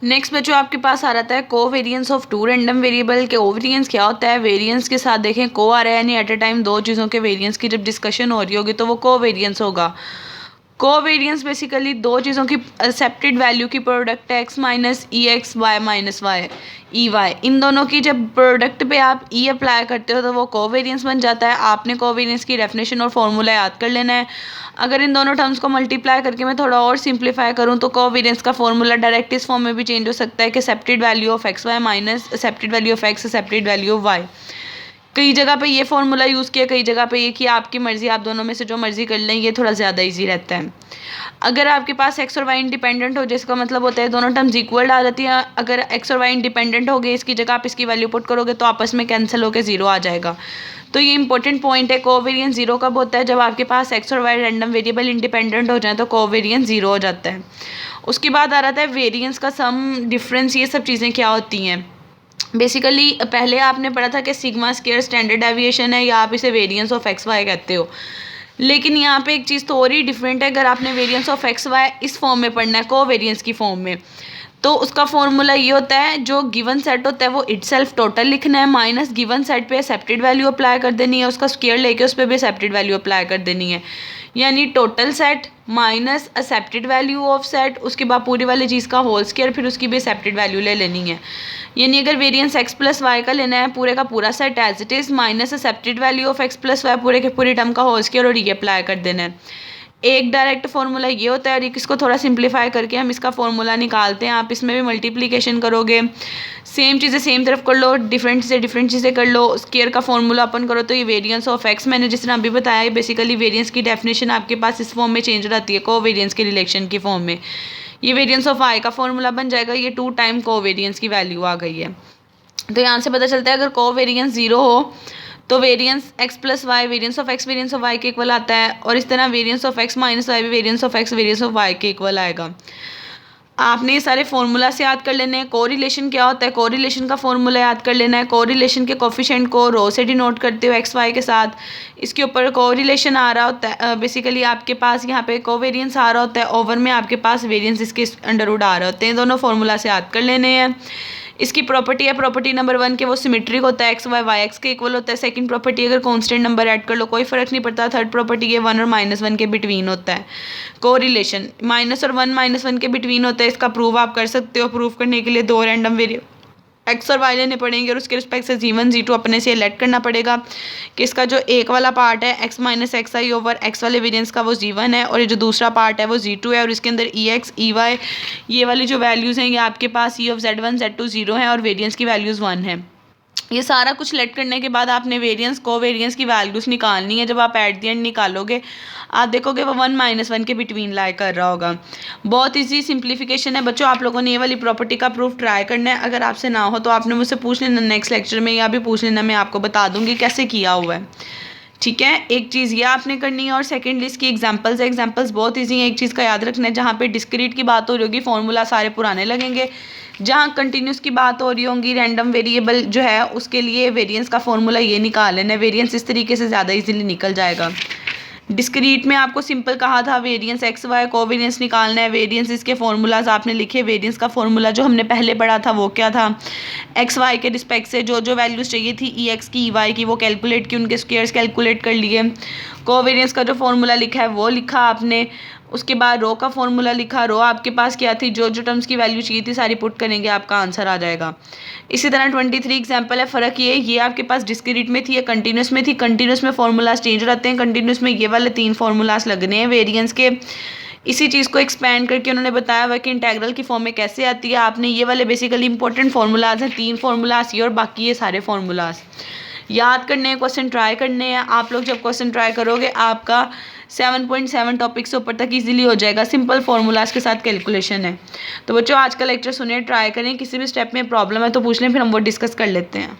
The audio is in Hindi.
नेक्स्ट बच्चों आपके पास आ रहा है covariance of two random variable. के कोवेरियंस क्या होता है? वेरियंस के साथ देखें को आ रहा है, यानी एट अ टाइम दो चीज़ों के वेरियंस की जब डिस्कशन हो रही होगी तो वो कोवेरियंस होगा। कोवेरियंस बेसिकली दो चीज़ों की एक्सेप्टेड वैल्यू की प्रोडक्ट है, X minus E X, Y minus Y E Y. इन दोनों की जब प्रोडक्ट पे आप ई अप्लाई करते हो तो वो कोवेरियंस बन जाता है। आपने कोवेरियंस की डेफिनेशन और फॉर्मूला याद कर लेना है। अगर इन दोनों टर्म्स को मल्टीप्लाई करके मैं थोड़ा और सिंप्लीफाई करूँ तो कोवेरियंस का फॉर्मूला डायरेक्ट इस फॉर्म में भी चेंज हो सकता है कि expected value of x Y minus expected value of x expected value of y. कई जगह पे ये फॉर्मूला यूज़ किया, कई जगह पे ये कि आपकी मर्ज़ी, आप दोनों में से जो मर्ज़ी कर लें, ये थोड़ा ज़्यादा इजी रहता है। अगर आपके पास एक्स और वाई इंडिपेंडेंट हो, जिसका मतलब होता है दोनों टर्म्स इक्वल आ जाती है। अगर एक्स और वाई इंडिपेंडेंट हो गए, इसकी जगह आप इसकी वैल्यू पुट करोगे तो आपस में कैंसिल होकर जीरो आ जाएगा। तो ये इंपॉर्टेंट पॉइंट है। कोवेरियंस जीरो कब होता है? जब आपके पास एक्स और वाई रैंडम वेरिएबल इंडिपेंडेंट हो जाए तो कोवेरियंस जीरो हो जाता है। उसके बाद आ रहा है वेरियंस का सम, डिफरेंस, ये सब चीज़ें क्या होती हैं। बेसिकली पहले आपने पढ़ा था कि सिग्मा स्क्वायर स्टैंडर्ड डेविएशन है, या आप इसे वेरिएंस ऑफ एक्स वाई कहते हो। लेकिन यहाँ पे एक चीज़ तो और ही डिफरेंट है। अगर आपने वेरिएंस ऑफ एक्स वाई इस फॉर्म में पढ़ना है, कोवेरियंस की फॉर्म में, तो उसका फॉर्मूला ये होता है, जो गिवन सेट होता है वो इटसेल्फ टोटल लिखना है, माइनस गिवन सेट पे एक्सेप्टेड वैल्यू अप्लाई कर देनी है, उसका स्क्वायर लेके उस पर भी एक्सेप्टेड वैल्यू अप्लाई कर देनी है। यानी total set minus expected value of set, उसके बाद पूरी वाली चीज़ का होल स्क्वायर, फिर उसकी भी एक्सेप्टेड वैल्यू ले लेनी है। यानी अगर वेरिएंस एक्स प्लस वाई का लेना है, पूरे का पूरा set as it is minus expected value of x plus y, पूरे के पूरी टर्म का होल स्क्वायर और ये अप्लाई कर देना है। एक डायरेक्ट फार्मूला ये होता है और इसको थोड़ा सिंप्लीफाई करके हम इसका फार्मूला निकालते हैं। आप इसमें भी मल्टीप्लिकेशन करोगे, सेम चीज़ें सेम तरफ कर लो, डिफरेंट से डिफरेंट चीज़ें कर लो, स्क्वायर का फार्मूला अपन करो तो ये वेरिएंस ऑफ एक्स, मैंने जिस तरह अभी बताया है, बेसिकली वेरिएंस की डेफिनेशन आपके पास इस फॉर्म में चेंज हो जाती है, कोवेरियंस के रिलेशन की फॉर्म में। ये वेरिएंस ऑफ आई का फार्मूला बन जाएगा, ये 2 टाइम कोवेरियंस की वैल्यू आ गई है। तो यहाँ से पता चलता है अगर कोवेरियंस जीरो हो तो variance X plus Y variance of Y के इक्वल आता है, और इस तरह variance of X minus Y भी variance of X variance of Y के इक्वल आएगा। आपने ये सारे फॉर्मूला से याद कर लेने हैं। कोरिलेशन क्या होता है? कोरिलेशन का फॉर्मूला याद कर लेना है। कोरिलेशन के कोफिशिएंट को रो से डिनोट करते हो एक्स वाई के साथ, इसके ऊपर कोरिलेशन आ रहा होता है, बेसिकली आपके पास यहाँ पे कोवेरियंस आ रहा होता है, ओवर में आपके पास वेरिएंस इसके अंडरवुड आ रहे होते हैं। दोनों फॉर्मूला से याद कर लेने हैं। इसकी प्रॉपर्टी है, प्रॉपर्टी नंबर 1 के वो सिमेट्रिक होता है, एक्स वाई वाई एक्स के इक्वल होता है। सेकंड प्रॉपर्टी अगर कांस्टेंट नंबर ऐड कर लो कोई फर्क नहीं पड़ता। थर्ड प्रॉपर्टी ये 1 और -1 के बिटवीन होता है। कोरिलेशन माइनस और 1 -1 के बिटवीन होता है, इसका प्रूव आप कर सकते हो। प्रूव करने के लिए दो रैंडम वेरिएबल एक्स और वाई लेने पड़ेंगे और उसके रिस्पेक्ट से जी1 जी2 अपने से लेट करना पड़ेगा कि इसका जो एक वाला पार्ट है एक्स माइनस एक्स आई ओवर एक्स वाले वेरिएंस का वो जी1 है, और ये जो दूसरा पार्ट है वो जी2 है, और इसके अंदर ई एक्स ई वाई ये वाली जो वैल्यूज़ हैं ये आपके पास ई ऑफ Z1 Z2 0 है और वेरिएंस की वैल्यूज़ 1 है। ये सारा कुछ लेट करने के बाद आपने वेरिएंस कोवेरियंस की वैल्यूज़ निकालनी है। जब आप एट द एंड निकालोगे आप देखोगे वो 1 -1 के बिटवीन लाई कर रहा होगा। बहुत इजी सिंप्लीफिकेशन है बच्चों, आप लोगों ने ये वाली प्रॉपर्टी का प्रूफ ट्राई करना है। अगर आपसे ना हो तो आपने मुझसे पूछ लेना नेक्स्ट लेक्चर में, या भी पूछ लेना, मैं आपको बता दूंगी कैसे किया हुआ है। ठीक है, एक चीज़ ये आपने करनी है, और सेकेंड लिस्ट की एग्जांपल्स है। एग्जांपल्स बहुत इजी है। एक चीज़ का याद रखना है, जहाँ पे डिस्क्रीट की बात हो रही होगी फॉर्मूला सारे पुराने लगेंगे, जहाँ कंटिन्यूस की बात हो रही होंगी रैंडम वेरिएबल जो है उसके लिए वेरिएंस का फॉर्मूला ये निकाल लेना है। वेरिएंस इस तरीके से ज़्यादा इजीली निकल जाएगा। डिस्क्रीट में आपको सिंपल कहा था वेरिएंस एक्स वाई कोवेरियंस निकालना है। वेरिएंस इसके फॉर्मूलाज आपने लिखे। वेरिएंस का फॉर्मूला जो हमने पहले पढ़ा था वो क्या था? एक्स वाई के रिस्पेक्ट से जो जो वैल्यूज़ चाहिए थी ई एक्स की ई वाई की वो कैलकुलेट की, उनके स्क्वायर्स कैलकुलेट कर लिए। कोवेरियंस का जो फॉर्मूला लिखा है वो लिखा आपने। उसके बाद रो का फॉर्मूला लिखा। रो आपके पास क्या थी? जो जो टर्म्स की वैल्यू चाहिए थी सारी पुट करेंगे आपका आंसर आ जाएगा। इसी तरह 23 एग्जाम्पल है। फ़र्क ये आपके पास डिस्क्रीट में थी या कंटिन्यूस में थी। कंटिन्यूस में फॉर्मूलाज चेंज रहते हैं, कंटिन्यूस में ये वाले 3 फॉर्मूलाज लगने हैं वेरिएंस के। इसी चीज़ को एक्सपेंड करके उन्होंने बताया हुआ कि इंटेग्रल की फॉर्म में कैसे आती है। आपने ये वाले बेसिकली इंपॉर्टेंट फार्मूलाज हैं, 3 फार्मूलाज ये और बाकी ये सारे फार्मूलाज याद करने हैं, क्वेश्चन ट्राई करने हैं। आप लोग जब क्वेश्चन ट्राई करोगे आपका 7.7 टॉपिक से ऊपर तक इजीली हो जाएगा। सिंपल फार्मूलाज के साथ कैलकुलेशन है। तो बच्चों आज का लेक्चर सुनिए, ट्राई करें। किसी भी स्टेप में प्रॉब्लम है तो पूछ लें, फिर हम वो डिस्कस कर लेते हैं।